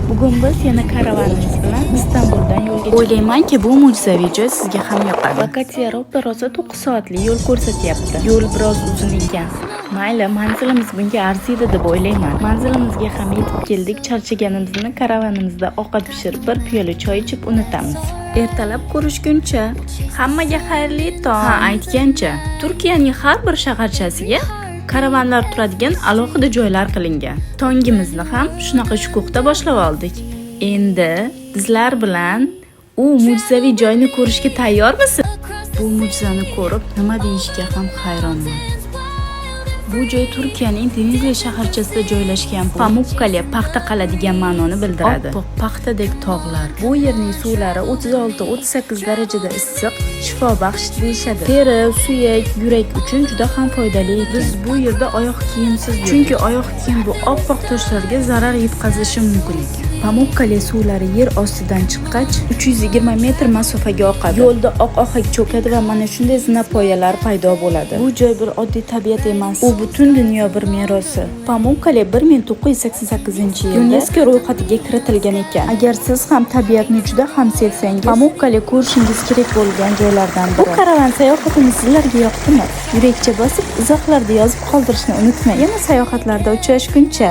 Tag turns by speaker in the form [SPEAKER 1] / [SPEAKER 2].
[SPEAKER 1] Bugun biz yana karavanimiz bilan Istanbuldan yo'lga chiqdik. O'ylaymanki, bu mo'jizaviy joy sizga ham yoqadi. Lokatsiya ro'para-rosa 9 soatli yo'l ko'rsatyapti. Yo'l biroz uzun ekan. Mayli, manzilimiz bunga arziydi deb o'ylayman. Manzilimizga ham yetib keldik. Charchaganimizni karavanimizda ovqat pishirib, bir piyola choy ichib unutamiz. Ertalab ko'rishguncha. Hammaga xayrli tong. Ha, aytgancha, Turkiyaning har bir shaharchasiga karavanlar turadigan alohida joylar qilingan. Tongimizni ham shunaqa shukuhda boshlab oldik. Endi sizlar bilan u mo'jizaviy joyni ko'rishga tayyormisiz? Bu mo'jizani ko'rib nima deyishga ham hayronman. Bu joy Turkiyaning Denizli shaharchasida joylashgan Pamukkale paxta qala degan ma'noni bildiradi. Oppoq paxtadek tog'lar. Bu yerning suvlari 36-38 darajada issiq, shifobaxsh deyishadi. Teri, suyak, yurak uchun juda ham foydali ekan. Biz bu yerda oyoq kiyimsiz yurdik. Chunki oyoq kiyim bu oppoq toshlarga zarar yetkazishi mumkin ekan. Pamukkale suvlari yer ostidan chiqqach 320 metr masofaga oqadi. Yo'lda oq ohak cho'kadi va mana shunday zinapoyalar paydo bo'ladi. Bu joy bir oddiy tabiat emas. U butun dunyo bir merosi. Pamukkale 1988-yilda UNESCO ro'yxatiga kiritilgan ekan. Agar siz ham tabiatni juda ham sevsangiz, Pamukkale ko'rishingiz kerak bo'lgan joylardan biri. Bu karavan sayohatimiz sizlarga yoqdimi? Yurakcha bosib, izohlarda yozib qoldirishni unutmang. Yana sayohatlarda uchrashguncha